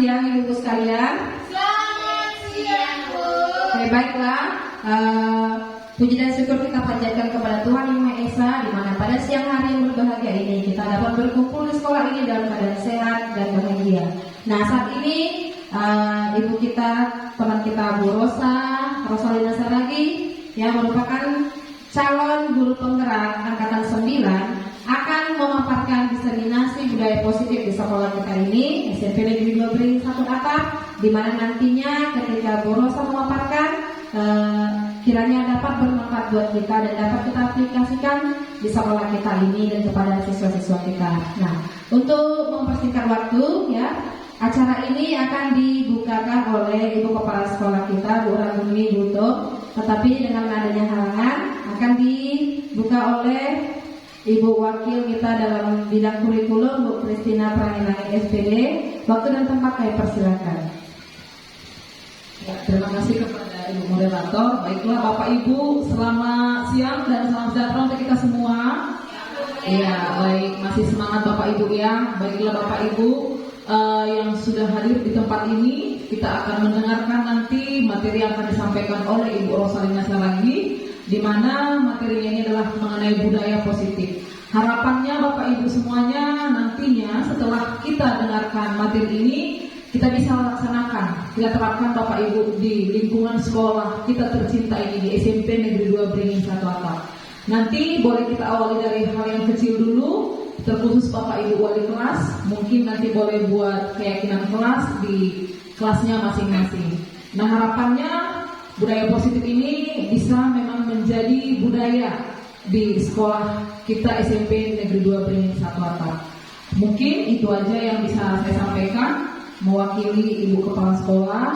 siang Ibu sekalian. Selamat siang, Bu. Baiklah, puji dan syukur kita panjatkan kepada Tuhan Yang Maha Esa, di mana pada siang hari yang berbahagia ini kita dapat berkumpul di sekolah ini dalam keadaan sehat dan bahagia. Nah, saat ini ibu kita, teman kita Bu Rosalina Saragi, yang merupakan calon guru penggerak angkatan 9, akan memaparkan diseminasi budaya positif di sekolah kita ini, SMP Negeri 2 Beringin 1 Atap, di mana nantinya ketika Bu Rosa memaparkan, kiranya dapat bermanfaat buat kita dan dapat kita aplikasikan di sekolah kita ini dan kepada siswa-siswa kita. Nah, untuk mempersingkat waktu, ya, acara ini akan dibukakan oleh Ibu Kepala Sekolah kita, Bu Raguni Buto, tetapi dengan adanya halangan akan dibuka oleh Ibu Wakil kita dalam bidang kurikulum, Bu Kristina Pranginangin SPD. Waktu dan tempat kami persilakan. Ya, terima kasih kepada Ibu Moderator. Baiklah Bapak Ibu, selamat siang dan salam sejahtera untuk kita semua. Iya, baik, masih semangat Bapak Ibu ya. Baiklah Bapak Ibu yang sudah hadir di tempat ini, kita akan mendengarkan nanti materi yang akan disampaikan oleh Ibu Rosalina Saragi, di mana materinya ini adalah mengenai budaya positif. Harapannya Bapak Ibu semuanya nantinya setelah kita dengarkan materi ini, kita bisa laksanakan, kita terapkan Bapak Ibu di lingkungan sekolah kita tercinta ini di SMP Negeri 2 Beringin 1 Atap. Nanti boleh kita awali dari hal yang kecil dulu, terkhusus Bapak Ibu wali kelas, mungkin nanti boleh buat keyakinan kelas di kelasnya masing-masing. Nah, harapannya budaya positif ini bisa memang menjadi budaya di sekolah kita SMP Negeri 2 Beringin 1 Atap. Mungkin itu aja yang bisa saya sampaikan mewakili Ibu Kepala Sekolah.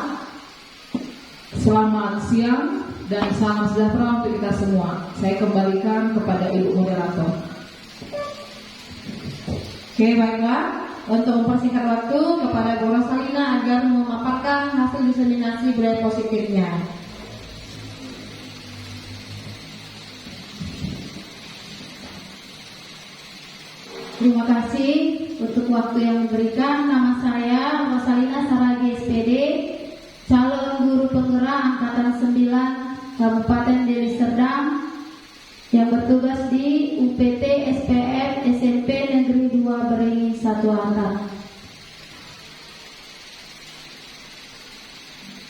Selamat siang dan salam sejahtera untuk kita semua. Saya kembalikan kepada Ibu Moderator. Oke, baiklah. Untuk mempersingkat waktu kepada Bu Rosalina agar memaparkan hasil diseminasi budaya positifnya. Terima kasih untuk waktu yang diberikan. Nama saya Rosalina Saragi SPD, calon guru penggerak angkatan 9 Kabupaten Deli Serdang yang bertugas di UPT SPM SMP Negeri 2 Beringin 1 Atap.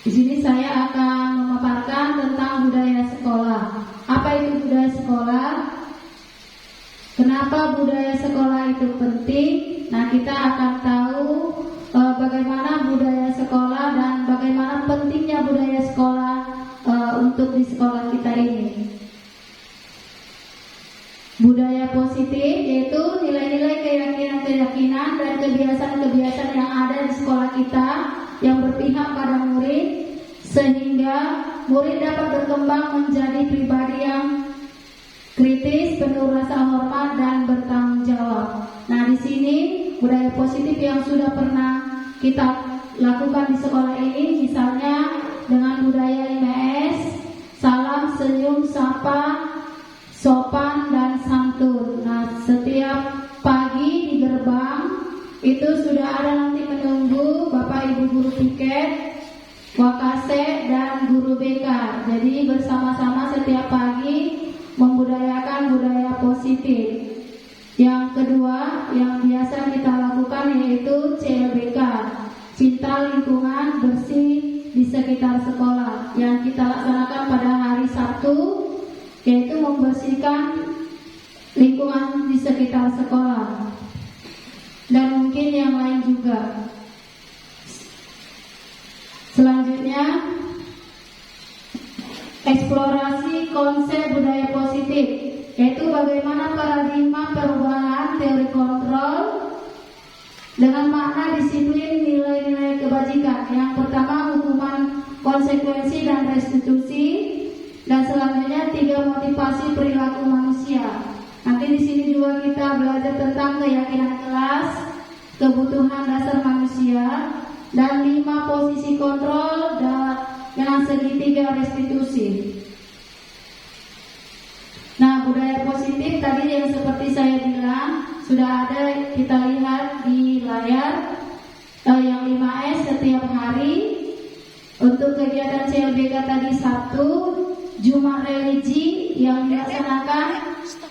Di sini saya akan memaparkan tentang budaya sekolah. Apa itu budaya sekolah? Kenapa budaya sekolah itu penting? Nah, kita akan tahu bagaimana budaya sekolah dan bagaimana pentingnya budaya sekolah untuk di sekolah kita ini. Budaya positif yaitu nilai-nilai keyakinan-keyakinan dan kebiasaan-kebiasaan yang ada di sekolah kita yang berpihak pada murid, sehingga murid dapat berkembang menjadi pribadi yang kritis, penuh rasa hormat dan bertanggung jawab. Nah, di sini budaya positif yang sudah pernah kita lakukan di sekolah ini, misalnya dengan budaya 5S, salam, senyum, sapa, sopan dan santun. Nah, setiap pagi di gerbang itu sudah ada nanti menunggu Bapak Ibu guru piket, wakase dan guru BK. Jadi bersama-sama setiap pagi membudayakan budaya positif. Yang kedua yang biasa kita lakukan yaitu CLBK, cinta lingkungan bersih di sekitar sekolah, yang kita laksanakan pada hari Sabtu, yaitu membersihkan lingkungan di sekitar sekolah dan mungkin yang lain juga. Selanjutnya, eksplorasi konsep budaya positif, yaitu bagaimana paradigma perubahan teori kontrol dengan makna disiplin nilai-nilai kebajikan. Yang pertama, hukuman, konsekuensi dan restitusi, dan selanjutnya 3 motivasi perilaku manusia. Nanti di sini juga kita belajar tentang keyakinan kelas, kebutuhan dasar manusia, dan 5 posisi kontrol dengan segitiga restitusi. Nah, budaya positif tadi yang seperti saya bilang sudah ada kita lihat di layar yang 5S hari. Untuk kegiatan CLBK tadi Sabtu, Jumat religi yang dilaksanakan. Stop.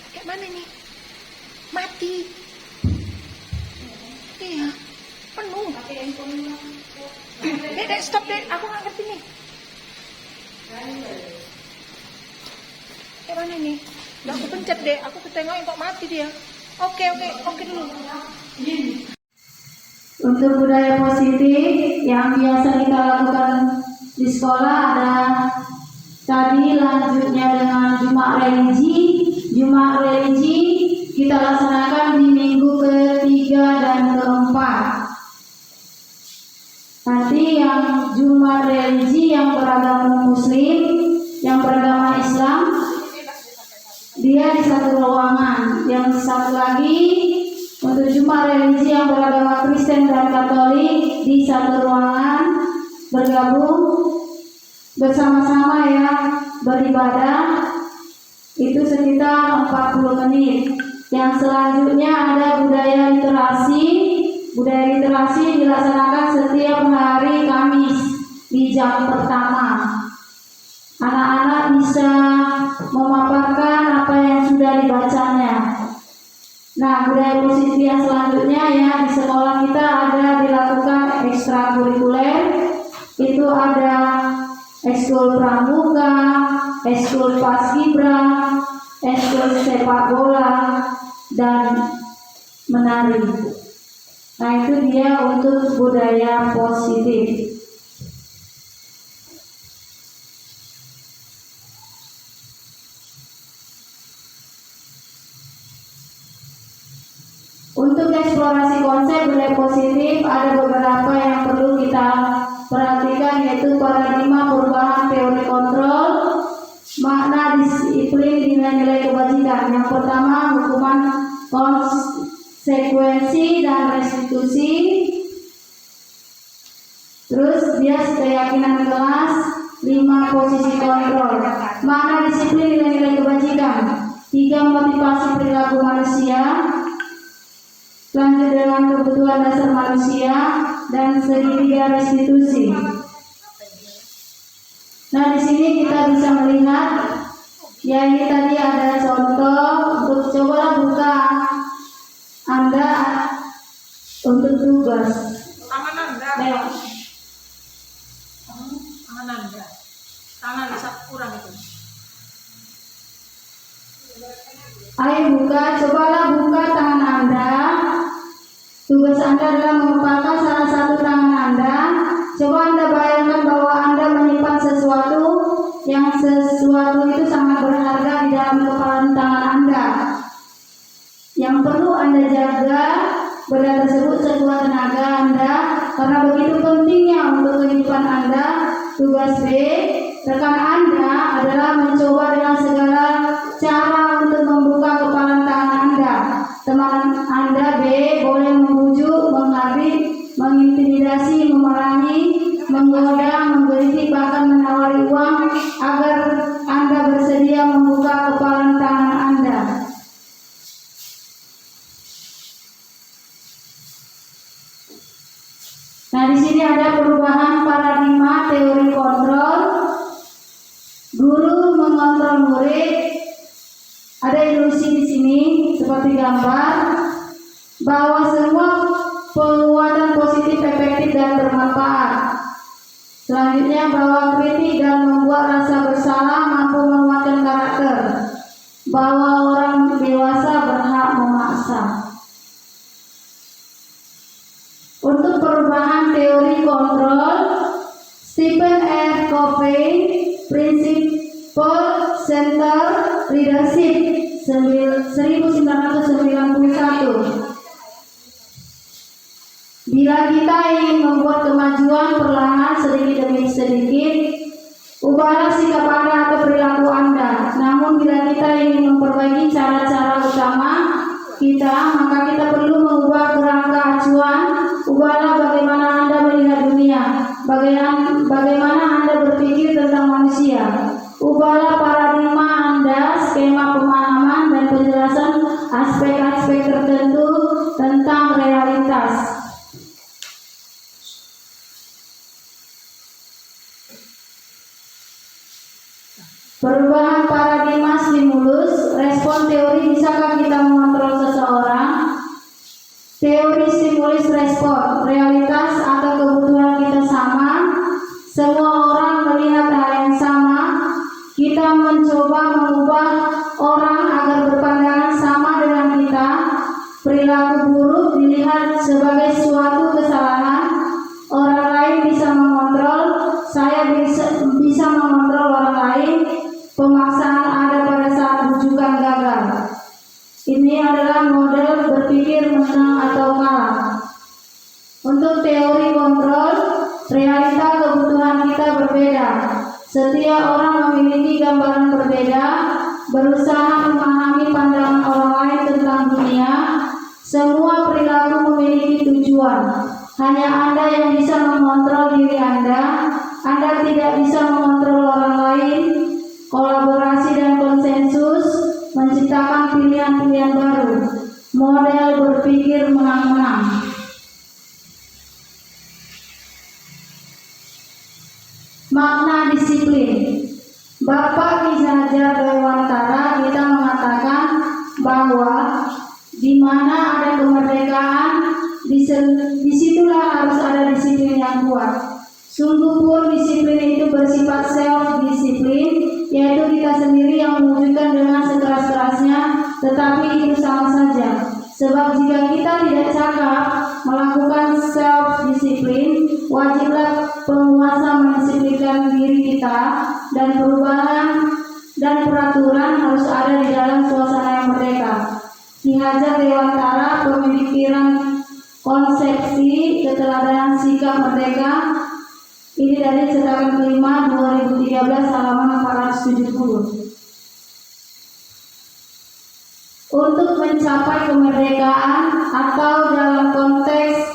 Kayak mana nih? Mati. Iya, penuh. Dek, stop dek. Aku nggak ngerti nih. Kayak mana nih? Udah aku pencet deh. Aku ketengok kok mati dia. Oke dulu. Untuk budaya positif yang biasa kita lakukan di sekolah ada tadi, lanjutnya dengan Jumat religi. Jumat religi kita laksanakan di minggu ketiga dan keempat. Nanti yang Jumat religi yang beragama Muslim, yang beragama Islam, dia di satu ruangan. Yang satu lagi untuk Jumat religi yang beragama Kristen dan Katolik di satu ruangan, bergabung bersama-sama ya, beribadah itu sekitar 40 menit. Yang selanjutnya ada budaya literasi. Budaya literasi dilaksanakan setiap hari Kamis di jam pertama. Anak-anak bisa memaparkan apa yang sudah dibacanya. Nah, budaya positif yang selanjutnya ya, di sekolah kita ada dilakukan ekstrakurikuler. Itu ada ekskul pramuka, ekskul paskibra, ekskul sepak bola, dan menari. Nah, itu dia untuk budaya positif. Untuk eksplorasi konsep budaya positif ada beberapa yang perlu kita perhatikan, yaitu paradigma perubahan teori kontrol, makna disiplin nilai-nilai kebajikan. Yang pertama, hukuman konsekuensi dan restitusi. Terus dia keyakinan kelas, 5 posisi kontrol, makna disiplin nilai-nilai kebajikan, 3 motivasi perilaku manusia, lanjut dengan kebutuhan dasar manusia, dan segitiga restitusi. Nah, di sini kita bisa melihat, ya ini tadi ada contoh. Untuk coba buka Anda untuk tugas. Amananda. Tangan bisa kurang itu. Ayo buka, cobalah buka tangan Anda. Tugas Anda adalah merupakan salah satu tangan Anda. Coba Anda bayangkan bahwa Anda menyimpan sesuatu itu sangat berharga di dalam kepalan tangan Anda. Yang perlu Anda jaga benda tersebut sekuat tenaga Anda, karena begitu pentingnya untuk kehidupan Anda. Tugas B, rekan Anda adalah mencoba dengan segala cara untuk membuka kepalan tangan Anda. Teman Anda B boleh membujuk, menghardik, mengintimidasi, memerangi, menggoda, menggelitik, bahkan menawari uang agar Anda bersedia membuka kepalan tangan Anda. Nah, di sini ada perubahan paradigma teori kontrol. Guru mengontrol murid. Ada ilusi di sini seperti gambar bahwa semua penguatan positif efektif dan bermanfaat. Selanjutnya bahwa kritik dan membuat rasa bersalah mampu menguatkan karakter. Bahwa orang dewasa berhak memaksa. Untuk perubahan teori kontrol, Stephen R. Covey, Principle Center Leadership 1991. Bila kita ingin membuat kemajuan perlahan sedikit demi sedikit, ubahlah sikap Anda atau perilaku Anda. Namun bila kita ingin memperbaiki cara-cara utama kita, maka kita perlu mengubah kerangka acuan. Ubahlah bagaimana Anda melihat dunia, bagaimana Anda berpikir tentang manusia. Ubahlah paradigma Anda, skema pemahaman dan penjelasan aspek-aspek tertentu tentang realitas. Perubahan paradigma stimulus, respon teori. Bisakah kita mengontrol seseorang? Teori stimulus respon, realitas atau kebutuhan kita sama. Semua orang melihat hal yang sama. Kita mencoba mengubah orang agar berpandangan sama dengan kita. Perilaku buruk dilihat sebagai suatu kesalahan. Orang lain bisa mengontrol, saya bisa mengontrol orang lain. Pemaksaan ada pada saat rujukan gagal. Ini adalah model berpikir menang atau kalah. Untuk teori kontrol, realita kebutuhan kita berbeda. Setiap orang memiliki gambaran berbeda, berusaha memahami pandangan orang lain tentang dunia. Semua perilaku memiliki tujuan. Hanya Anda yang bisa mengontrol diri Anda. Anda tidak bisa mengontrol orang lain. Kolaborasi dan konsensus menciptakan pilihan-pilihan baru. Model berpikir menang-menang. Makna disiplin. Bapak Ki Hajar Dewantara kita mengatakan bahwa di mana ada kemerdekaan, disitulah harus ada disiplin yang kuat. Sungguh pun disiplin itu bersifat self-disiplin, yaitu kita sendiri yang mewujudkan dengan sekeras-kerasnya, tetapi itu sama saja. Sebab jika kita tidak cakap melakukan self-disiplin, wajiblah penguasa mendisiplinkan diri kita, dan perubahan dan peraturan harus ada di dalam suasana yang merdeka. Ki Hajar Dewantara, pemikiran konsepsi keteladanan sikap merdeka. Ini dari cetakan kelima 2013 halaman 470. Untuk mencapai kemerdekaan atau dalam konteks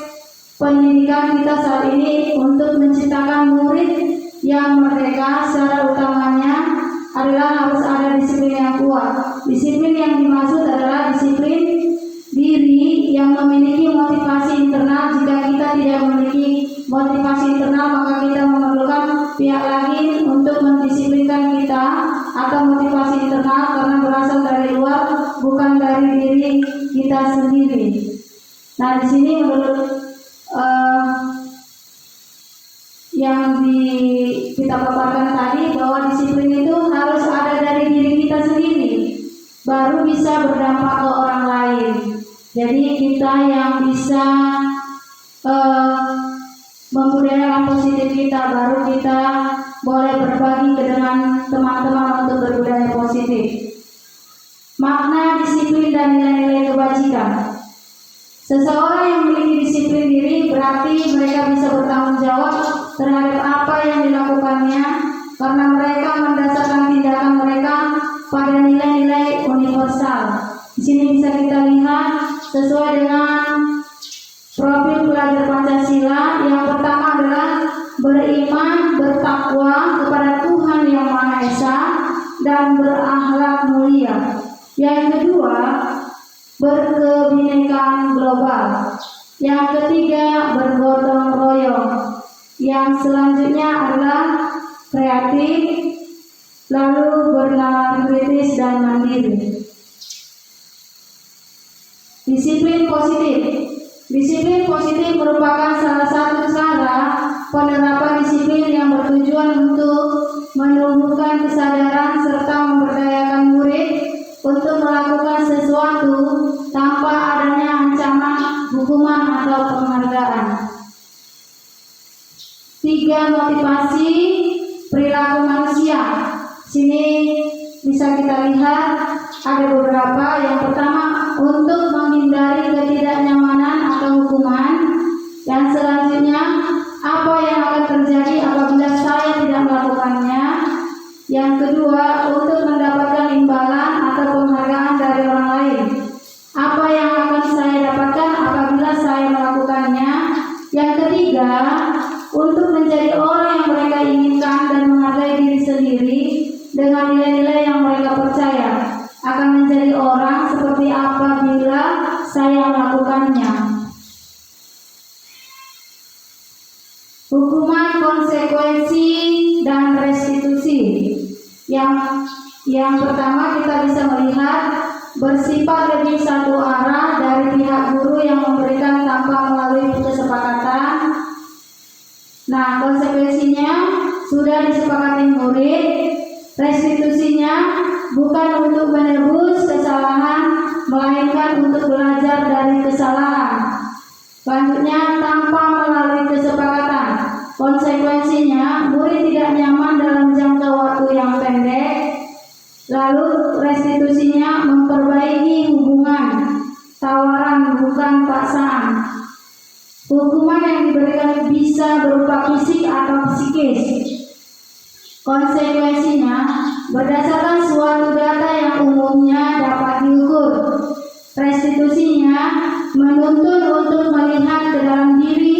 pendidikan kita saat ini, untuk menciptakan murid yang merdeka, secara utamanya adalah harus ada disiplin yang kuat. Disiplin yang dimaksud adalah disiplin diri yang memiliki motivasi internal. Jika kita tidak memiliki motivasi internal, maka kita memerlukan pihak lain untuk mendisiplinkan kita, atau motivasi internal karena berasal dari luar, bukan dari diri kita sendiri. Nah, di sini menurut yang kita paparkan tadi, bahwa disiplin itu harus ada dari diri kita sendiri, baru bisa berdampak ke orang lain. Jadi kita yang bisa membudayakan positif kita, baru kita boleh berbagi dengan teman-teman untuk berbudaya positif. Makna disiplin dan nilai-nilai kebajikan. Seseorang yang memiliki disiplin diri berarti mereka bisa bertanggung jawab terhadap apa yang dilakukannya, karena mereka mendasarkan tindakan mereka pada nilai-nilai universal. Di sini bisa kita lihat sesuai dengan profil pelajar Pancasila. Yang pertama adalah beriman, bertakwa kepada Tuhan Yang Maha Esa, dan berakhlak mulia. Yang kedua, berkebinekaan global. Yang ketiga, bergotong royong. Yang selanjutnya adalah kreatif, lalu bernalar kritis dan mandiri. Disiplin positif. Disiplin positif merupakan salah satu cara penerapan disiplin yang bertujuan untuk menumbuhkan kesadaran serta memberdayakan murid untuk melakukan sesuatu tanpa adanya ancaman, hukuman, atau penghargaan. 3. Motivasi perilaku manusia. Sini bisa kita lihat ada beberapa. Yang pertama, untuk menghindari ketidaknyamanan atau hukuman. Yang selanjutnya, apa yang akan terjadi apabila saya tidak melakukannya. Yang kedua, untuk mendapatkan imbalan atau penghargaan dari orang lain. Apa yang akan saya dapatkan apabila saya melakukannya. Yang ketiga, untuk menjadi orang yang mereka inginkan dan menghargai diri sendiri dengan nilai-nilai yang mereka percaya akan menjadi orang seperti apabila saya melakukannya. Hukuman, konsekuensi, dan restitusi. Yang pertama kita bisa melihat bersifat lebih satu arah dari pihak guru yang memberikan tanpa melalui kesepakatan. Nah, konsekuensinya sudah disepakati murid, restitusinya bukan untuk menebus kesalahan, melainkan untuk belajar dari kesalahan. Selanjutnya, tanpa melalui kesepakatan, konsekuensinya murid tidak nyaman dalam jangka waktu yang pendek. Lalu restitusinya memperbaiki hubungan, tawaran bukan paksaan. Hukuman yang diberikan bisa berupa fisik atau psikis. Konsekuensinya berdasarkan suatu data yang umumnya dapat diukur. Restitusinya menuntun untuk melihat ke dalam diri,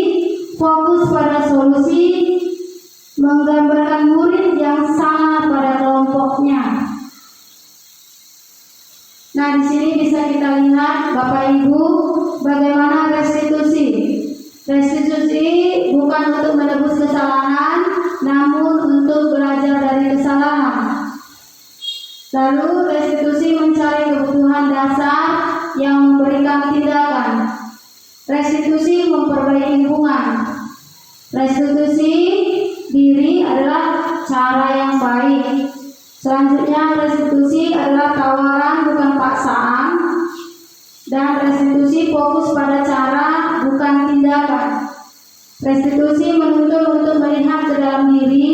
fokus pada solusi, menggambarkan murid yang salah pada kelompoknya. Nah, di sini bisa kita lihat Bapak Ibu bagaimana restitusi. Restitusi bukan untuk menebus kesalahan, namun untuk belajar dari kesalahan. Lalu restitusi mencari kebutuhan dasar yang memberikan tindakan. Restitusi memperbaiki hubungan. Restitusi diri adalah cara yang baik. Selanjutnya restitusi adalah tawaran bukan paksaan, dan restitusi fokus pada cara bukan tindakan. Restitusi menuntun untuk melihat ke dalam diri,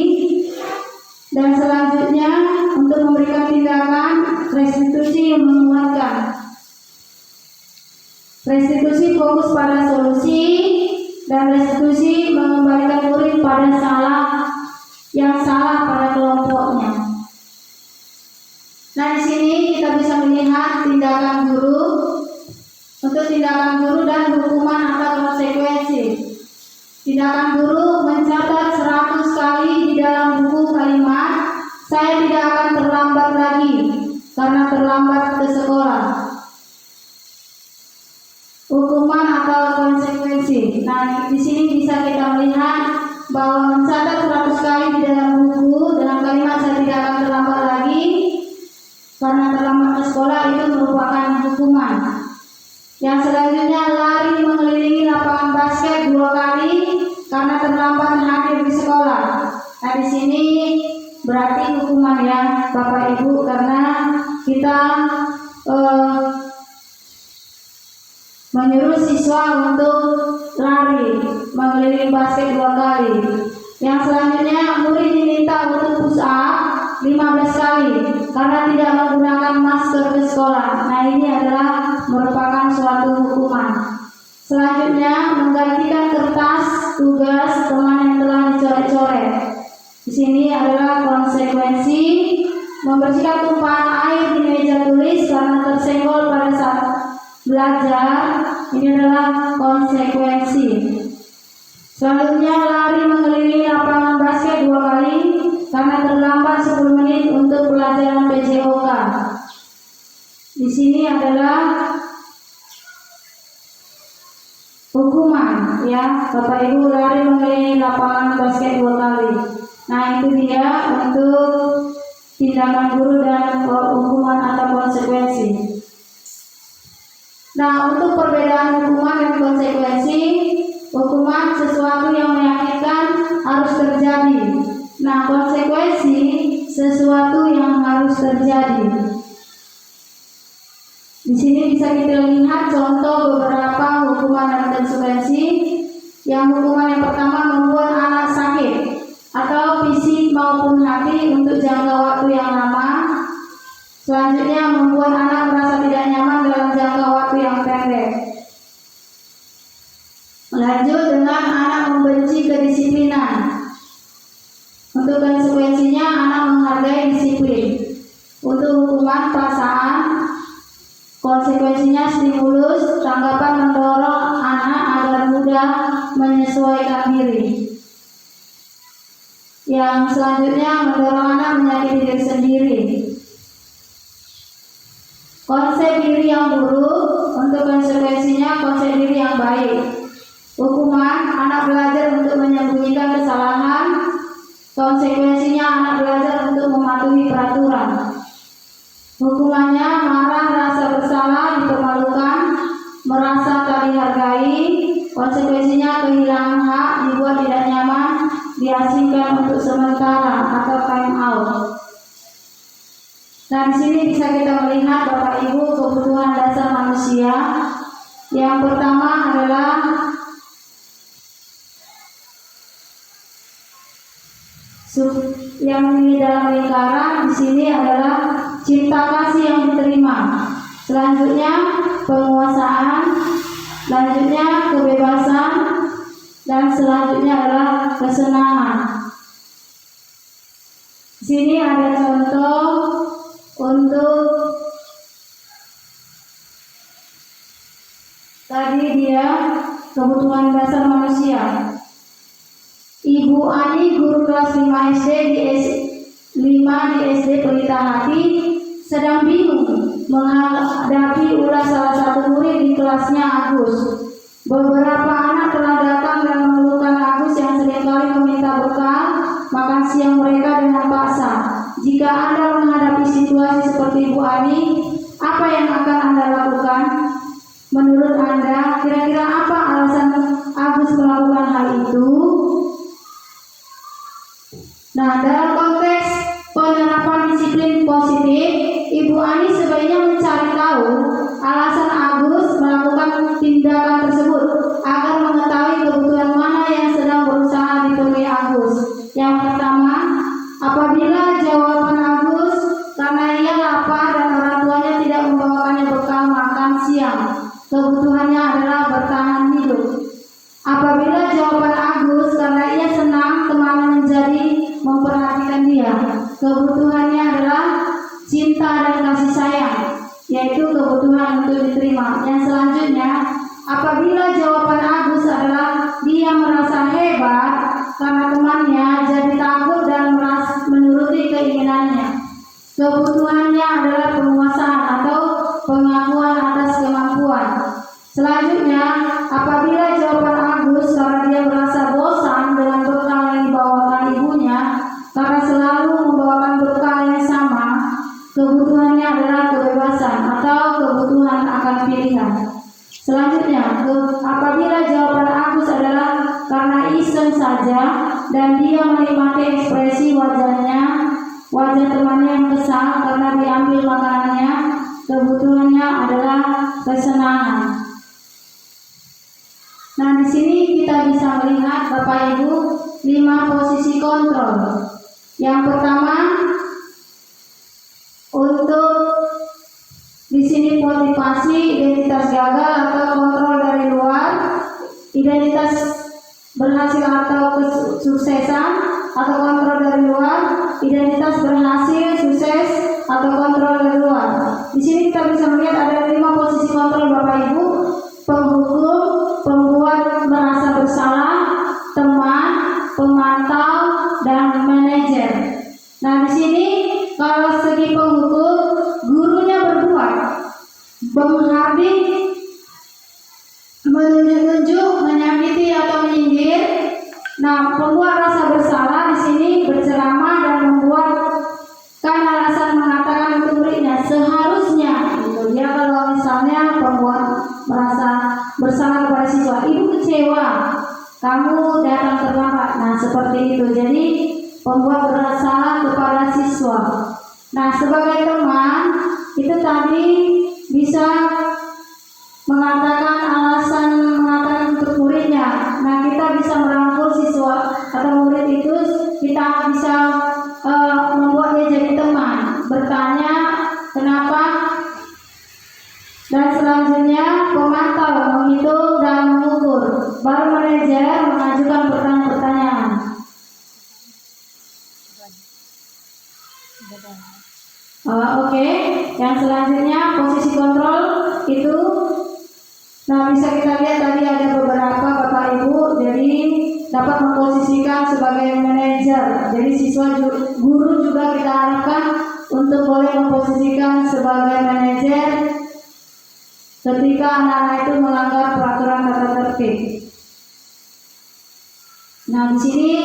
dan selanjutnya untuk memberikan tindakan. Restitusi yang menguatkan. Restitusi fokus pada solusi, dan restitusi mengembalikan murid pada yang salah pada kelompoknya. Nah, di sini kita bisa melihat tindakan guru. Untuk tindakan guru dan hukuman atau konsekuensi. Tindakan guru mencatat 100 kali di dalam buku kalimat, "Saya tidak akan terlambat lagi karena terlambat ke sekolah." Hukuman atau konsekuensi. Nah, di sini bisa kita melihat bahwa mencatat 100 kali di dalam buku dengan kalimat "Saya tidak akan terlambat lagi karena terlambat ke sekolah" itu merupakan hukuman. Yang selanjutnya, lari mengelilingi lapangan basket 2 kali karena terlambat hadir di sekolah. Nah, di sini berarti hukuman ya Bapak Ibu, karena kita menyuruh siswa untuk lari mengelilingi basket 2 kali. Yang selanjutnya, murid diminta untuk push up 15 kali karena tidak menggunakan masker ke sekolah. Nah, ini adalah merupakan suatu hukuman. Selanjutnya, menggantikan kertas tugas teman yang telah dicoret-coret. Di sini adalah konsekuensi. Membersihkan tumpahan air di meja tulis karena tersenggol pada saat belajar. Ini adalah konsekuensi. Selanjutnya, lari mengelilingi lapangan basket 2 kali karena terlambat 10 menit untuk pelajaran PJOK. Di sini adalah hukuman ya Bapak Ibu, lari mengelilingi lapangan basket 2 kali. Nah, itu dia untuk tindakan guru dan hukuman atau konsekuensi. Nah, untuk perbedaan hukuman dan konsekuensi, hukuman sesuatu yang meyakinkan harus terjadi. Nah, konsekuensi sesuatu yang harus terjadi. Di sini bisa kita lihat contoh beberapa hukuman dan konsekuensi. Yang hukuman yang pertama, membuat anak sakit atau fisik maupun hati untuk jangka waktu yang lama. Selanjutnya, membuat anak merasa tidak nyaman dalam jangka waktu yang pendek. Lanjut dengan anak membenci kedisiplinan. Untuk konsekuensinya, anak menghargai disiplin. Untuk hukuman paksaan, konsekuensinya stimulus, tanggapan mendorong anak agar mudah menyesuaikan diri. Yang selanjutnya, mendorong anak menyakiti diri sendiri. Konsep diri yang buruk. Untuk konsekuensinya, konsep diri yang baik. Hukuman, anak belajar untuk menyembunyikan kesalahan. Konsekuensinya, anak belajar untuk mematuhi peraturan. Nah, di sini bisa kita melihat Bapak Ibu kebutuhan dasar manusia. Yang pertama adalah yang di dalam lingkaran di sini adalah cinta kasih yang diterima. Selanjutnya penguasaan, selanjutnya kebebasan, dan selanjutnya adalah kesenangan. Di sini ada contoh untuk tadi dia kebutuhan dasar manusia. Ibu Ani, guru kelas 5 SD di SD Pelita Hati, sedang bingung menghadapi ulas salah satu murid di kelasnya, Agus. Beberapa anak telah datang dan mengeluhkan Agus yang seringkali meminta bekal makan siang mereka dengan paksa. Jika Anda menghadapi situasi seperti Ibu Ani, apa yang akan Anda lakukan? Menurut Anda, kira-kira apa alasan Agus melakukan hal itu? Nah, dalam konteks penerapan disiplin positif, Ibu Ani sebaiknya mencari tahu alasan Agus melakukan tindakan tersebut agar mengetahui kebutuhan mana yang sedang berusaha dipenuhi Agus. Yang pertama, apabila jawaban Agus karena ia lapar dan orang tuanya tidak membawakannya bekal makan siang, kebutuhannya adalah bertahan hidup. Apabila jawaban Agus karena ia senang teman menjadi memperhatikan dia, kebutuhannya adalah cinta dan kasih sayang, yaitu kebutuhan untuk diterima. Yang selanjutnya, apabila jawaban Agus adalah dia merasa hebat karena temannya jadi takut dan menuruti keinginannya, kebutuhannya adalah penguasaan atau pengakuan atas kemampuan. Selanjutnya, apabila jawaban Agus karena dia merasa bosan dengan bekal yang dibawakan ibunya karena selalu membawakan bekal yang sama, kebutuhannya adalah kebebasan atau kebutuhan akan pilihan. Selanjutnya, apabila jawaban Agus adalah karena iseng saja dan dia menikmati ekspresi wajah temannya yang kesal karena diambil makanannya, kebutuhannya adalah kesenangan. Nah, di sini kita bisa melihat Bapak Ibu 5 posisi kontrol. Yang pertama, untuk di sini motivasi, identitas gagal atau kontrol dari luar, identitas berhasil atau kesuksesan atau kontrol dari luar, identitas berhasil, sukses atau kontrol dari luar. Di sini kita bisa melihat ada 5 posisi kontrol Bapak Ibu: penghukum, pembuat merasa bersalah, teman, pemantau, dan manajer. Nah, di sini kalau segi penghukum, gurunya berbuat menghardik, menunjuk, menyakiti atau menyindir. Nah, pembuat rasa bersalah di sini berceramah dan membuatkan alasan mengatakan untuk muridnya seharusnya. Gitu. Dia kalau misalnya pembuat merasa bersalah kepada siswa, ibu kecewa, kamu datang terlambat. Nah, seperti itu. Jadi pembuat bersalah kepada siswa. Nah, sebagai teman itu tadi bisa mengatakan untuk muridnya. Nah, kita bisa merangkul siswa atau murid itu, kita bisa membuat dia jadi teman, bertanya kenapa. Dan selanjutnya pemantau, menghitung dan mengukur. Baru manajer mengajukan pertanyaan-pertanyaan. Oke. Yang selanjutnya posisi kontrol itu, nah bisa kita lihat tadi ada beberapa Bapak Ibu, jadi dapat memposisikan sebagai manajer. Jadi guru juga kita harapkan untuk boleh memposisikan sebagai manajer ketika anak-anak itu melanggar peraturan tata tertib. Nah, di sini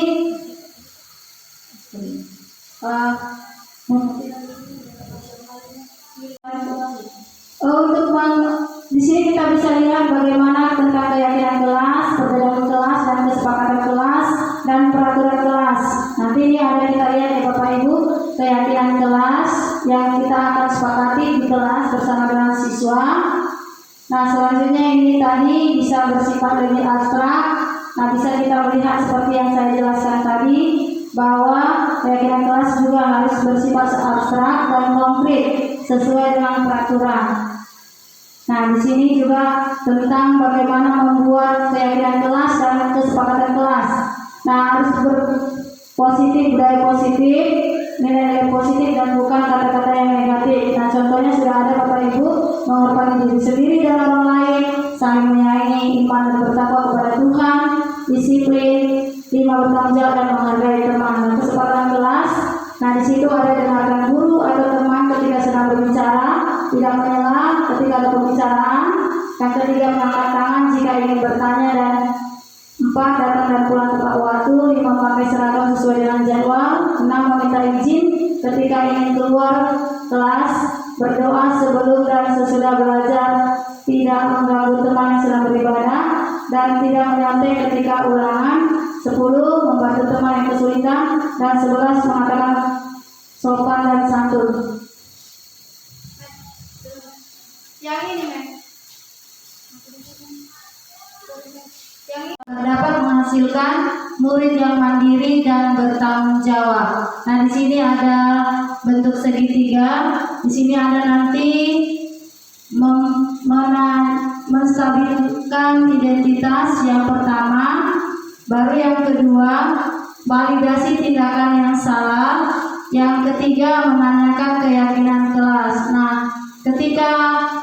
di sini kita bisa lihat bagaimana tentang keyakinan kelas, perbedaan kelas, dan kesepakatan kelas, dan peraturan kelas. Nanti ini ada kita lihat ya Bapak Ibu, keyakinan kelas yang kita akan siswa. Nah, selanjutnya ini tadi bisa bersifat lebih abstrak. Nah, bisa kita melihat seperti yang saya jelaskan tadi, bahwa keyakinan kelas juga harus bersifat abstrak dan konkret sesuai dengan peraturan. Nah, di sini juga tentang bagaimana membuat keyakinan kelas dan kesepakatan kelas. Nah, harus berpositif, budaya positif, nilai-nilai positif dan bukan kata-kata yang negatif. Nah, contohnya sudah ada Bapak Ibu, mengorbankan diri sendiri dan orang lain, saling menyayangi, iman dan bertakwa kepada Tuhan, disiplin, 5 bertanggung jawab dan menghargai teman. Nah, kesepakatan kelas. Nah, di situ ada dengarkan guru atau teman ketika sedang berbicara, tidak menyela ketika ada pembicaraan. Yang ketiga, mengangkat tangan jika ingin bertanya, dan 4, datang dan pulang tepat waktu. 5, memakai seragam sesuai dengan jadwal. 6, meminta izin ketika ingin keluar kelas. Berdoa sebelum dan sesudah belajar, tidak mengganggu teman yang sedang beribadah, dan tidak menyantai ketika ulangan. 10, membantu teman yang kesulitan, dan 11, mengatakan sopan dan santun. Yang ini, dapat menghasilkan murid yang mandiri dan bertanggung jawab. Nah, di sini ada bentuk segitiga. Di sini ada nanti menstabilkan identitas yang pertama, baru yang kedua validasi tindakan yang salah, yang ketiga menanyakan keyakinan kelas. Nah, ketika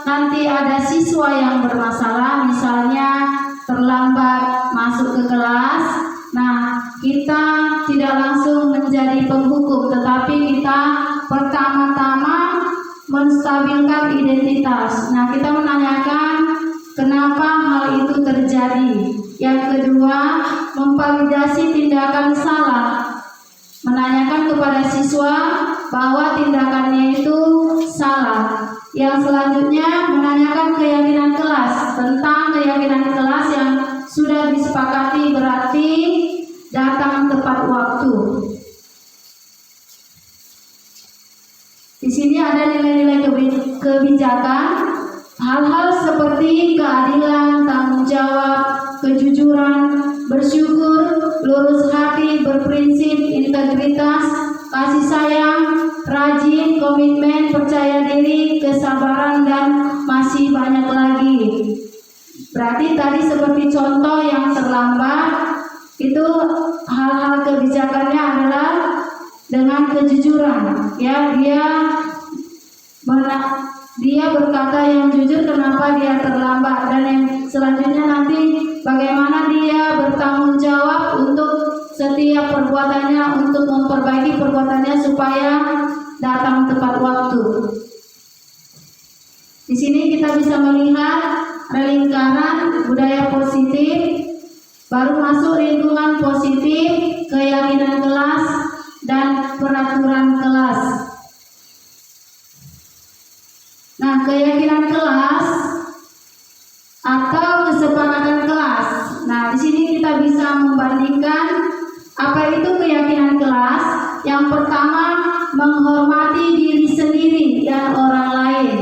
nanti ada siswa yang bermasalah, misalnya terlambat masuk ke kelas, nah kita tidak langsung menjadi penghukum, tetapi kita pertama-tama menstabilkan identitas. Nah, kita menanyakan kenapa hal itu terjadi. Yang kedua, memvalidasi tindakan salah, menanyakan kepada siswa bahwa tindakannya itu salah. Yang selanjutnya, menanyakan keyakinan kelas. Tentang keyakinan kelas yang sudah disepakati, berarti datang tepat waktu. Di sini ada nilai-nilai kebijakan, hal-hal seperti keadilan, tanggung jawab, kejujuran, bersyukur, lurus hati, berprinsip, integritas, kasih sayang, rajin, komitmen, percaya diri, kesabaran, dan masih banyak lagi. Berarti tadi seperti contoh yang terlambat, itu hal-hal kebijakannya adalah dengan kejujuran, ya, dia berkata yang jujur kenapa dia terlambat, dan yang selanjutnya nanti bagaimana dia bertanggung jawab untuk setiap perbuatannya, untuk memperbaiki perbuatannya supaya datang tepat waktu. Di sini kita bisa melihat lingkaran budaya positif, baru masuk lingkungan positif, keyakinan kelas, dan peraturan kelas. Nah, keyakinan kelas atau kesepakatan kelas. Nah, di sini kita bisa membandingkan apa itu keyakinan kelas. Yang pertama, menghormati diri sendiri dan orang lain.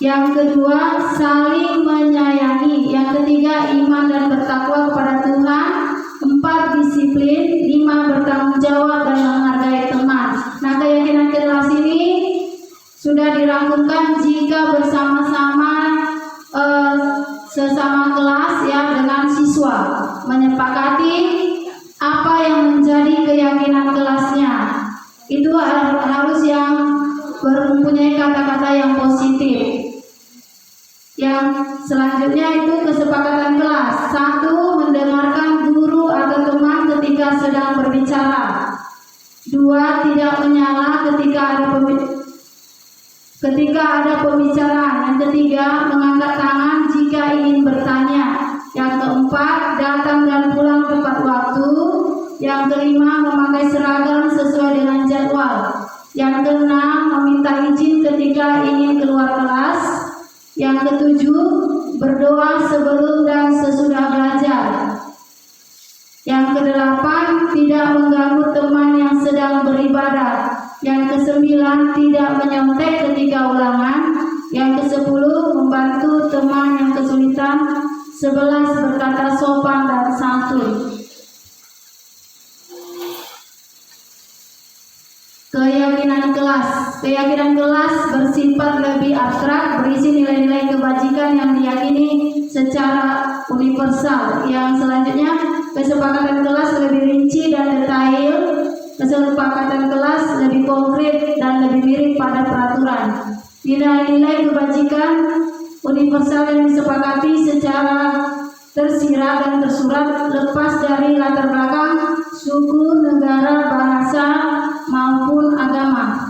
Yang kedua, saling menyayangi. Yang ketiga, iman dan bertakwa kepada Tuhan. 4, disiplin. 5, bertanggung jawab dan menghargai teman. Nah, keyakinan kelas ini sudah dirangkumkan jika bersama-sama sesama kelas, ya, dengan siswa menyepakati apa yang menjadi keyakinan kelasnya. Itu harus yang mempunyai kata-kata yang positif. Yang selanjutnya itu kesepakatan kelas. 1, mendengarkan guru atau teman ketika sedang berbicara. 2, tidak menyala ketika ada pembicaraan. Yang ketiga, mengangkat tangan jika ingin bertanya. Yang keempat, datang dan pulang tepat waktu. Yang kelima, memakai seragam sesuai dengan jadwal. Yang keenam, meminta izin ketika ingin keluar kelas. Yang ketujuh, berdoa sebelum dan sesudah belajar. Yang kedelapan, tidak mengganggu teman yang sedang beribadah. Yang kesembilan, tidak menyontek ketika ulangan. Yang ke-10, membantu teman yang kesulitan. 11, berkata sopan dan santun. Keyakinan kelas. Keyakinan kelas bersifat lebih abstrak, berisi nilai-nilai kebajikan yang diyakini secara universal. Yang selanjutnya, kesepakatan kelas lebih rinci dan detail. Kesepakatan kelas lebih konkret dan lebih mirip pada peraturan. Nilai-nilai kebajikan universal yang disepakati secara tersirat dan tersurat, lepas dari latar belakang suku, negara, bahasa maupun agama.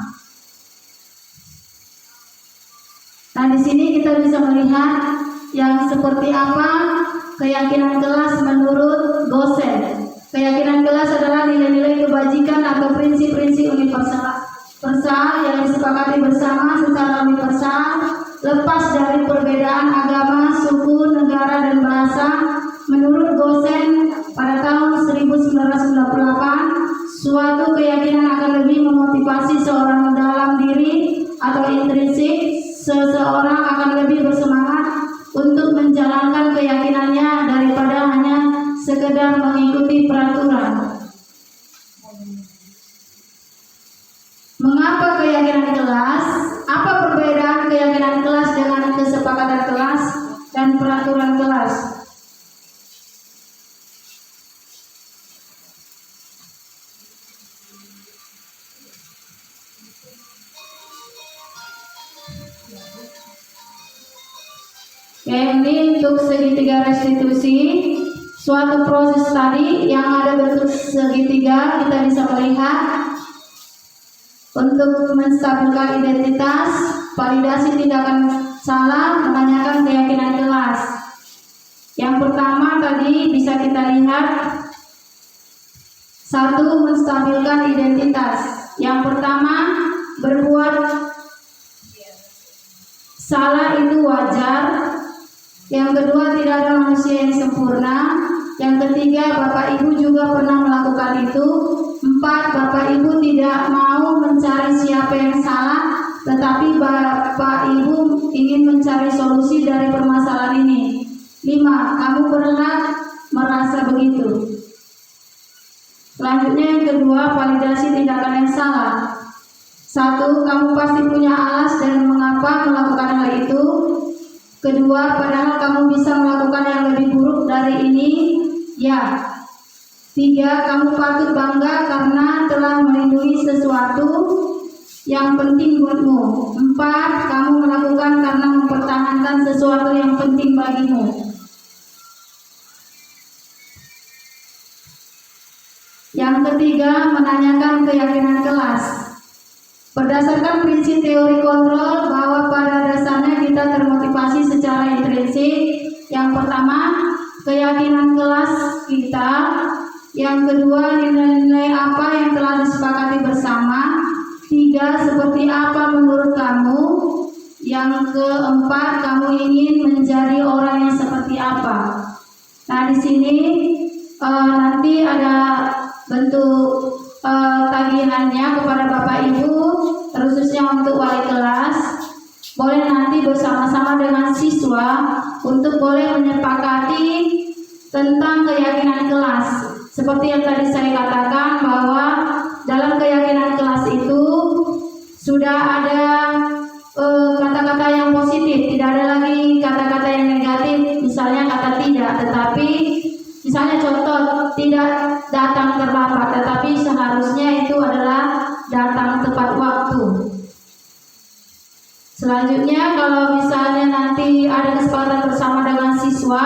Nah, di sini kita bisa melihat yang seperti apa keyakinan kelas menurut Gosen. Keyakinan kelas adalah nilai-nilai kebajikan atau prinsip-prinsip universal yang disepakati bersama secara universal, lepas dari perbedaan agama, suku, negara, dan bahasa. Menurut Gosen pada tahun 1998, suatu keyakinan akan lebih memotivasi seorang dalam diri atau intrinsik. Seseorang akan lebih bersemangat untuk menjalankan keyakinannya daripada hanya sekedar mengikuti peraturan. Mengapa keyakinan kelas? Apa perbedaan keyakinan kelas dengan kesepakatan kelas dan peraturan kelas? Ini untuk segitiga restitusi, suatu proses tadi yang ada bentuk segitiga. Kita bisa melihat untuk menstabilkan identitas, validasi tindakan salah, menanyakan keyakinan kelas. Yang pertama tadi bisa kita lihat, satu, menstabilkan identitas. Yang pertama, berbuat salah itu wajar. Yang kedua, tidak ada manusia yang sempurna. Yang ketiga, Bapak Ibu juga pernah melakukan itu. 4, Bapak Ibu tidak mau mencari siapa yang salah, tetapi Bapak Ibu ingin mencari solusi dari permasalahan ini. 5, kamu berhak merasa begitu. Selanjutnya yang kedua, validasi tindakan yang salah. 1, kamu pasti punya alas dan mengapa melakukan hal itu. Kedua, padahal kamu bisa melakukan yang lebih buruk dari ini. Ya. 3, kamu patut bangga karena telah melindungi sesuatu yang penting buatmu. 4, kamu melakukan karena mempertahankan sesuatu yang penting bagimu. Yang ketiga, menanyakan keyakinan kelas. Berdasarkan prinsip teori kontrol bahwa pada dasarnya kita termotivasi secara intrinsik. Yang pertama, keyakinan kelas kita. Yang kedua, nilai-nilai apa yang telah disepakati bersama. 3, seperti apa menurut kamu. Yang keempat, kamu ingin menjadi orang yang seperti apa. Nah, di sini nanti ada bentuk tagihannya kepada Bapak Ibu, khususnya untuk wali kelas. Boleh nanti bersama-sama dengan siswa untuk boleh menyepakati tentang keyakinan kelas. Seperti yang tadi saya katakan bahwa dalam keyakinan kelas itu sudah ada kata-kata yang positif, tidak ada lagi kata-kata yang negatif, misalnya kata tidak, tetapi misalnya contoh tidak datang terlambat, tetapi seharusnya itu adalah datang tepat waktu. Selanjutnya, kalau misalnya nanti ada kesepakatan bersama dengan siswa,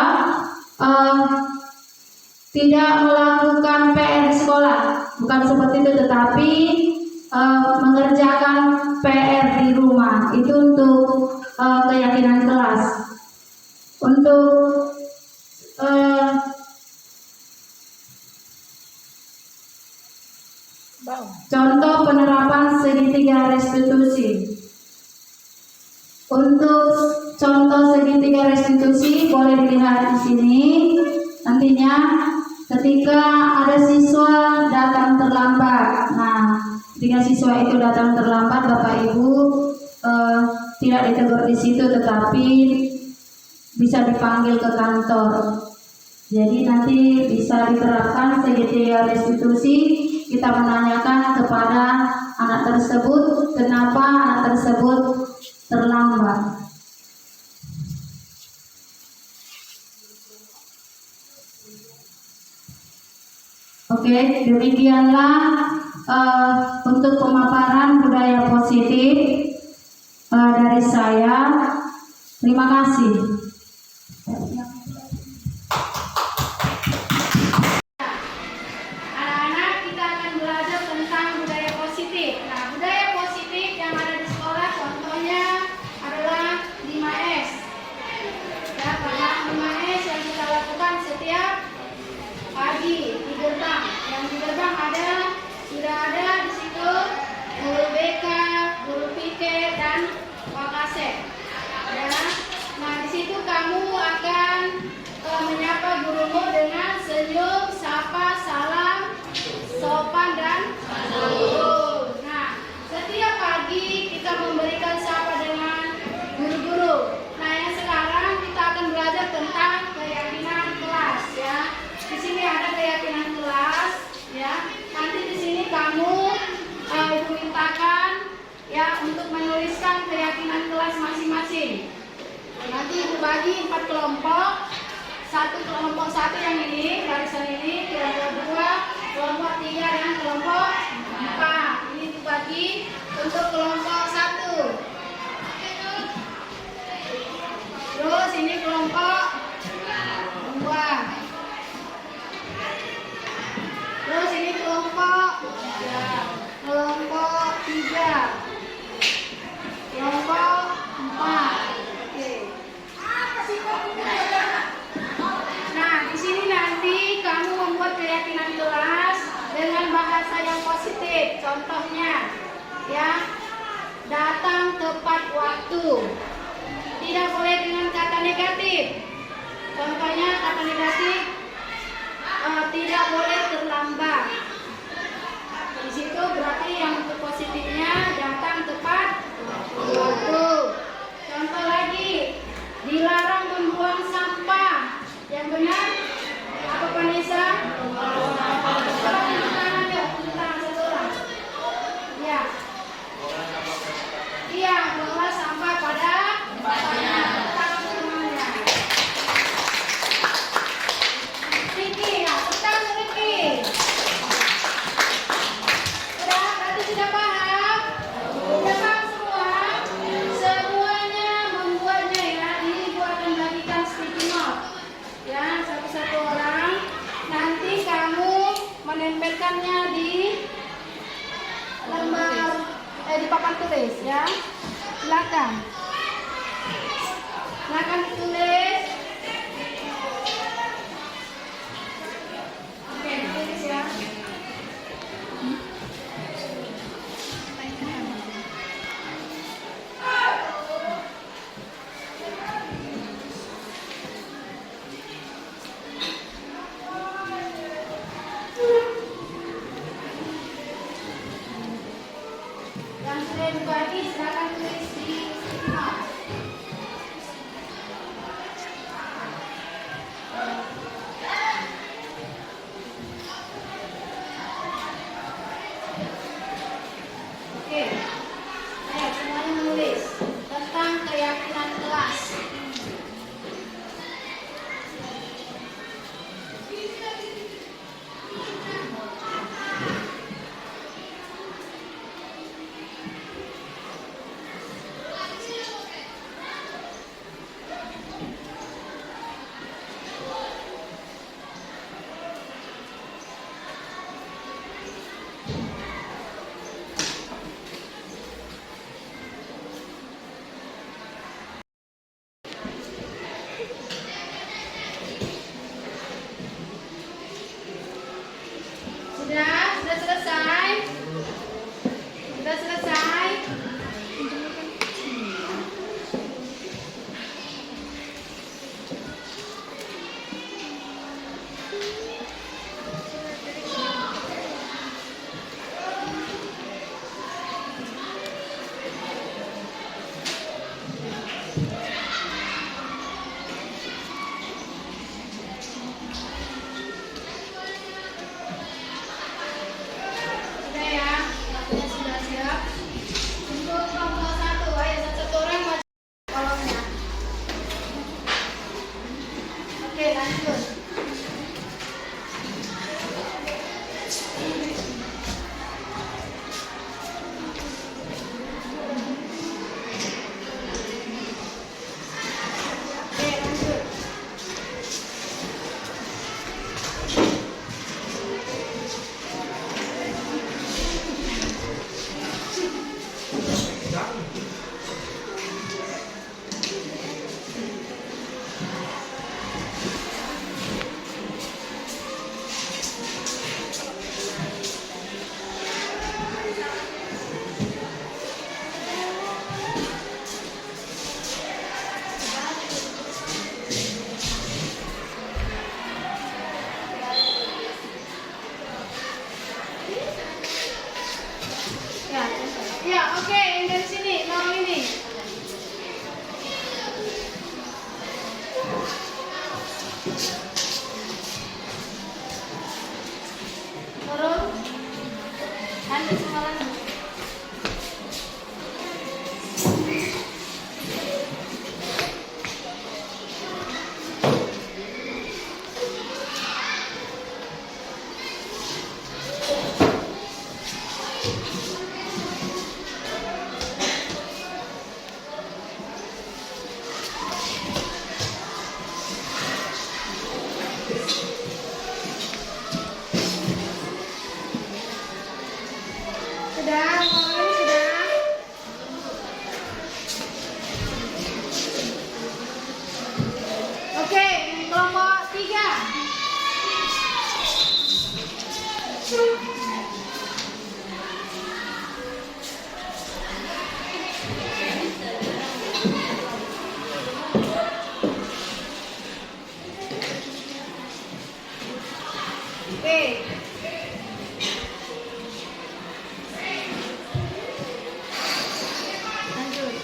tidak melakukan PR di sekolah, bukan seperti itu, tetapi mengerjakan PR di rumah. Itu untuk keyakinan kelas. Untuk contoh penerapan segitiga restitusi. Untuk contoh segitiga restitusi boleh dilihat di sini. Nantinya ketika ada siswa datang terlambat. Nah, ketika siswa itu datang terlambat, Bapak Ibu tidak ditegur di situ, tetapi bisa dipanggil ke kantor. Jadi nanti bisa diterapkan segitiga restitusi. Kita menanyakan kepada anak tersebut kenapa anak tersebut terlambat. Oke, demikianlah untuk pemaparan budaya positif dari saya. Terima kasih. Anak-anak, kita akan belajar tentang budaya positif. Nah, budaya positif yang ada di sekolah contohnya adalah 5S. Ya, karena 5S yang kita lakukan setiap pagi di gerbang. Yang di gerbang sudah ada di situ guru BK, guru piket, dan wakasek. Ya. Nah, di situ kamu akan menyapa gurumu dengan senyum, sapa, salam, sopan, dan santun. Nah, setiap pagi kita memberikan sapa dengan guru-guru. Nah, yang sekarang kita akan belajar tentang keyakinan kelas, ya. Di sini ada keyakinan kelas, ya. Nanti di sini kamu ibu mintakan, ya, untuk menuliskan keyakinan kelas masing-masing. Nanti ibu bagi 4 kelompok. Kelompok 1 yang ini, barisan ini, kelompok 2, kelompok 3, dan kelompok 4. Ini dibagi untuk kelompok 1. Terus ini kelompok 2. Terus ini kelompok 3. Kelompok 4. Oke. Nah, di sini nanti kamu membuat keyakinan kelas dengan bahasa yang positif. Contohnya, ya, datang tepat waktu. Tidak boleh dengan kata negatif. Contohnya kata negatif, tidak boleh terlambat. Di situ berarti yang untuk positifnya datang tepat waktu. Contoh lagi, dilarang membuang sampah. Yang benar apa, Vanessa? Ya. Iya, bawa sampah pada tempatnya. Riki, ya, petang Riki. Sudah, berarti sudah paham? Sudah paham semua? Semuanya membuatnya, ya. Ini ibu akan bagikan sticky note, ya, satu-satu orang. Nanti kamu menempelkannya di lembar di papan tulis, ya. Silakan ditulis. Oke, ditulis, ya. Yang sudah dibagi silakan tulis di note. Oke, ayo semuanya menulis tentang keyakinan kelas. Sudah selesai? Sudah selesai? Nurul, lanjut semua lanjut. Sudah, ngomongin sudah. Oke, kelompok 3. Oke. Lanjut.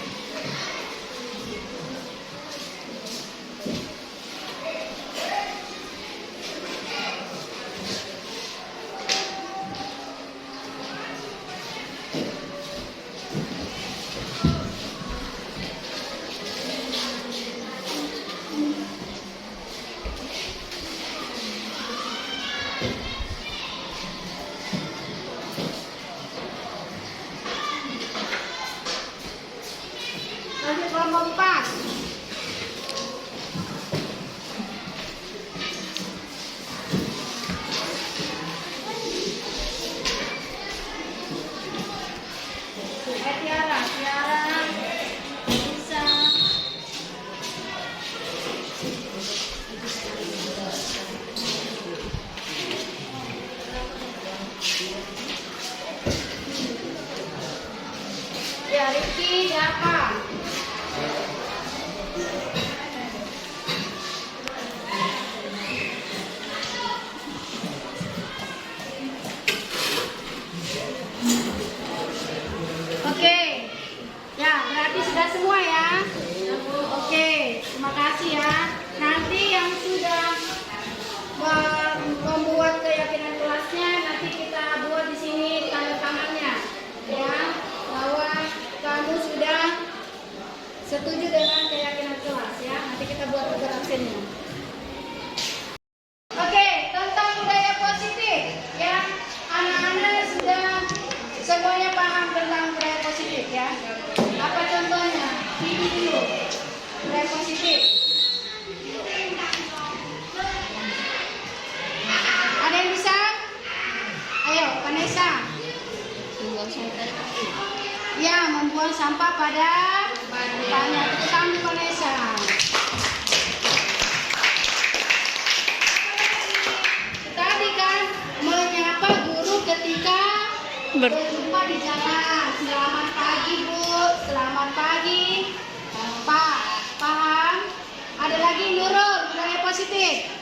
Lanjut kelompok 4. Tiara bisa. Ya, Rifki, siapa? Oke, ya berarti sudah semua ya. Oke, terima kasih ya. Nanti yang sudah membuat keyakinan kelasnya nanti kita buat di sini tanda tangannya, ya bahwa kamu sudah setuju dengan keyakinan kelas ya. Nanti kita buat juga absennya. Oke, tentang budaya positif ya. Anak-anak sudah semuanya paham tentang budaya positif ya. Apa contohnya? Ini dulu. Budaya positif. Ada yang bisa? Ayo, Vanessa. Ya, membuang sampah pada tempatnya. Tepuk tangan Vanessa. Tadi kan menyapa guru ketika berjumpa di jalan. Selamat pagi Bu, selamat pagi Pak. Paham? Ada lagi Nurul, budaya positif.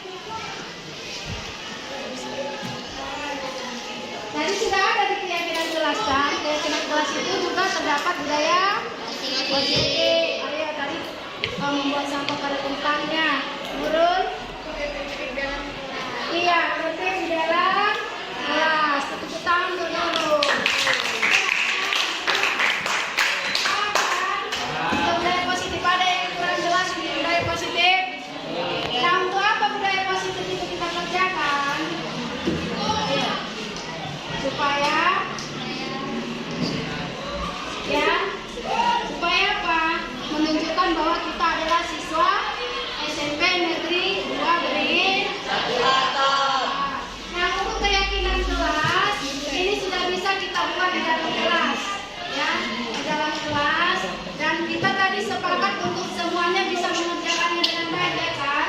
Tadi sudah ada di keyakinan kelas kan? Keyakinan kelas itu juga terdapat budaya positif. Ayo tadi membuang sampah pada tempatnya. Nurul? Iya, tertib di dalam kelas. Tepuk tangan untuk Nurul. Untuk budaya positif ada yang kurang jelas di budaya positif. Nah, untuk apa budaya positif itu kita kerjakan? Supaya apa? Menunjukkan bahwa kita adalah siswa SMP Negeri 2 Beringin. Nah, untuk keyakinan kelas ini sudah bisa kita buat di dalam kelas, ya, di dalam kelas. Dan kita tadi sepakat untuk semuanya bisa mengerjakannya dengan baik, ya kan?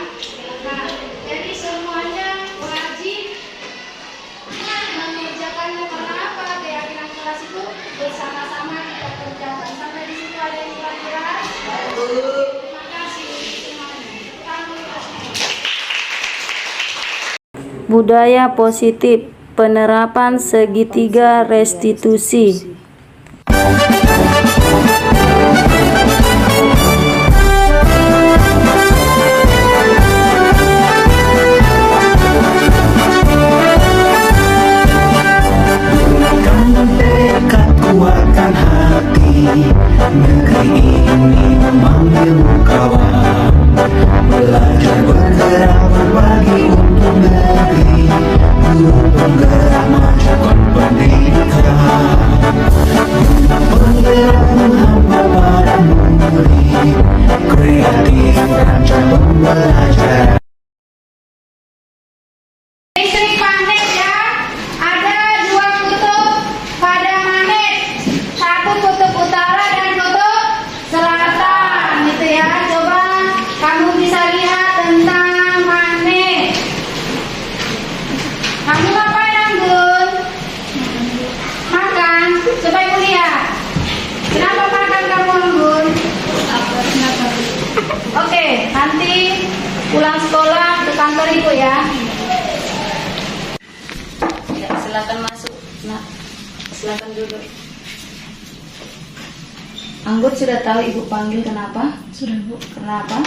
Nah, jadi semuanya wajib mengerjakannya karena apa? Keyakinan kelas itu bersama-sama kita kerjakan. Sampai di situ ada yang kurang jelas? Terima kasih semuanya. Budaya positif, penerapan segitiga restitusi. bergerak mencakup pendidikan, penggerak menghamba pada murid, kreatif rancang pembelajaran. Istri magnet ya, ada 2 kutub pada magnet, satu kutub utara dan kutub selatan, gitu ya. Coba kamu bisa lihat tentang magnet. Kamu ngapain, Anggun? Makan. Coba ibu lihat. Kenapa makan kamu, Anggun? Oke, nanti pulang sekolah ke kantor ibu ya. Ya, silakan masuk. Nah, silakan duduk. Anggun sudah tahu ibu panggil kenapa? Sudah Bu, Kenapa?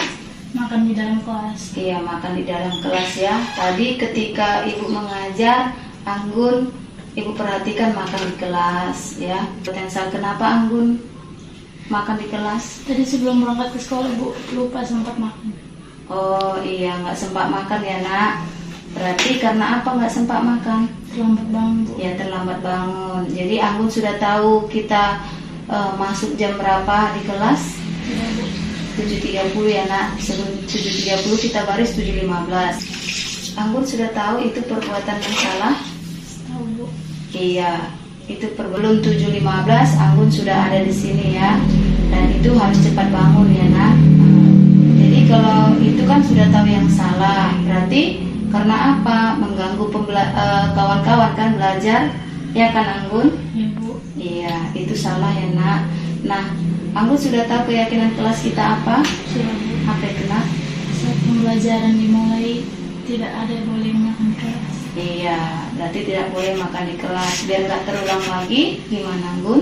makan di dalam kelas. Iya, makan di dalam kelas ya. Tadi ketika ibu mengajar, Anggun, ibu perhatikan makan di kelas ya. Potensial kenapa Anggun makan di kelas? Tadi sebelum berangkat ke sekolah Bu, lupa sempat makan. Oh iya, nggak sempat makan ya nak. Berarti karena apa nggak sempat makan? Terlambat bangun Bu. Ya terlambat bangun. Jadi Anggun sudah tahu kita masuk jam berapa di kelas? Sudah Bu. 7.30 ya nak. Sebelum 7.30 kita baris 7.15. Anggun sudah tahu itu perbuatan yang salah? Tahu Bu. Iya, itu belum 7.15 Anggun sudah ada di sini ya. Dan itu harus cepat bangun ya nak. Jadi kalau itu kan sudah tahu yang salah, berarti karena apa? Mengganggu kawan-kawan kan belajar, ya kan Anggun? Ya Bu. Iya, itu salah ya nak. Nah, Anggun sudah tahu keyakinan kelas kita apa? Sudah Bu. Apa itu nak? Saat pembelajaran dimulai, tidak ada yang boleh makan kelas. Iya, berarti tidak boleh makan di kelas. Biar nggak terulang lagi, gimana Anggun?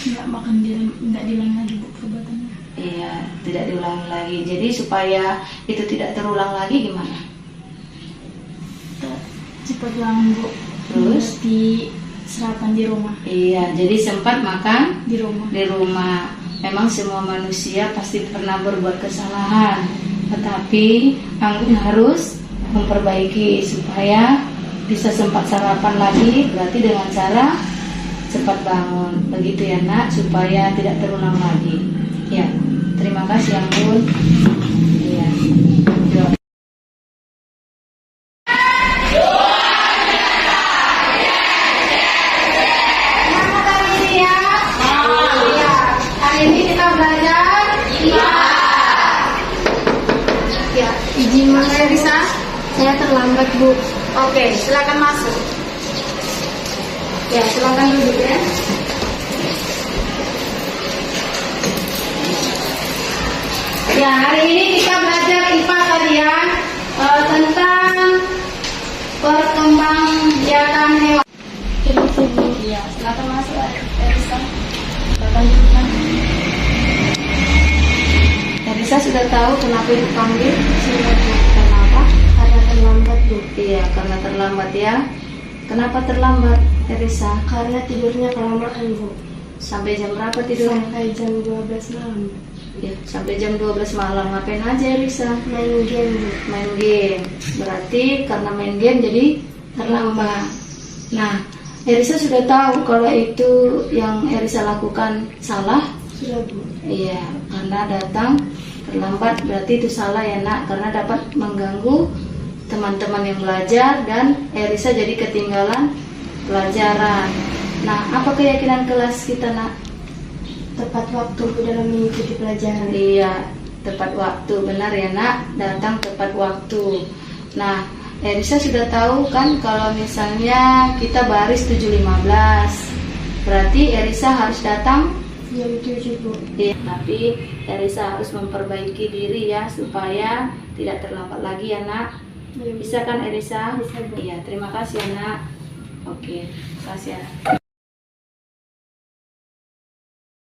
Nggak diulangi lagi Bu perbuatannya. Iya, tidak diulangi lagi. Jadi supaya itu tidak terulang lagi gimana? Kita cepat bangun Bu. Terus? Di sarapan di rumah. Iya, jadi sempat makan Di rumah. di rumah. Memang semua manusia pasti pernah berbuat kesalahan, tetapi Anggun harus memperbaiki supaya bisa sempat sarapan lagi. Berarti dengan cara cepat bangun, begitu ya nak, supaya tidak terulang lagi. Ya, terima kasih Anggun. Iya. Semangat hari ini ya. Iya. Hari ini kita belajar. Iya. Ya, izin Mas Elisa. Saya terlambat Bu. Oke, silakan masuk. Ya, silakan duduk ya. Ya, hari ini kita belajar IPA tadi ya, tentang perkembangbiakan hewan. Iya, silakan masuk Elisa. Silakan duduk. Elisa sudah tahu kenapa ibu panggil? Sudah Bu. Kenapa? Karena terlambat Bu. Iya, karena terlambat ya. Kenapa terlambat, Elisa? Karena tidurnya kelamaan Bu. Sampai jam berapa tidur? Sampai jam 12 malam. Ya, sampai jam 12 malam. Ngapain aja Elisa? Main game Bu. Main game. Berarti karena main game jadi terlambat. Nah, Elisa sudah tahu kalau itu yang Elisa lakukan salah? Sudah Bu. Iya, karena datang terlambat berarti itu salah ya nak, karena dapat mengganggu teman-teman yang belajar dan Elisa jadi ketinggalan pelajaran. Nah, apa keyakinan kelas kita nak? Tepat waktu dalam mengikuti pelajaran. Iya, tepat waktu, benar ya nak, datang tepat waktu. Nah, Elisa sudah tahu kan kalau misalnya kita baris 7.15, berarti Elisa harus datang Jam 7 Bu. ya, tapi Elisa harus memperbaiki diri ya supaya tidak terlambat lagi ya nak. Ya, Bu. Bisa kan Elisa? Bisa, Bu. Iya, terima kasih ya nak. Oke, terima kasih ya.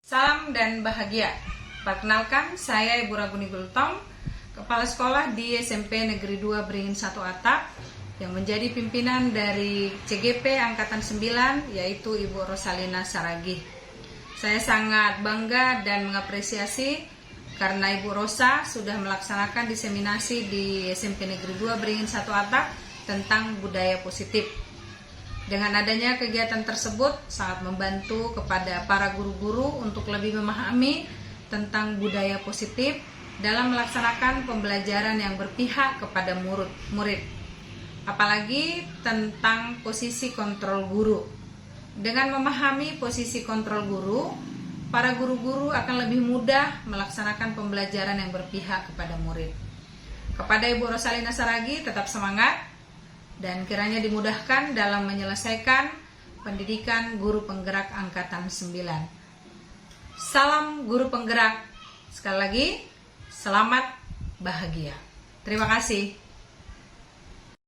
Salam dan bahagia. Perkenalkan, saya Ibu Raguni Gultom, Kepala Sekolah di SMP Negeri 2 Beringin 1 Atap, yang menjadi pimpinan dari CGP Angkatan 9, yaitu Ibu Rosalina Saragih. Saya sangat bangga dan mengapresiasi karena Ibu Rosa sudah melaksanakan diseminasi di SMP Negeri 2 Beringin 1 Atap tentang budaya positif. Dengan adanya kegiatan tersebut sangat membantu kepada para guru-guru untuk lebih memahami tentang budaya positif dalam melaksanakan pembelajaran yang berpihak kepada murid. Apalagi tentang posisi kontrol guru. Dengan memahami posisi kontrol guru, para guru-guru akan lebih mudah melaksanakan pembelajaran yang berpihak kepada murid. Kepada Ibu Rosalina Saragi, tetap semangat dan kiranya dimudahkan dalam menyelesaikan pendidikan guru penggerak angkatan 9. Salam guru penggerak. Sekali lagi, selamat bahagia. Terima kasih.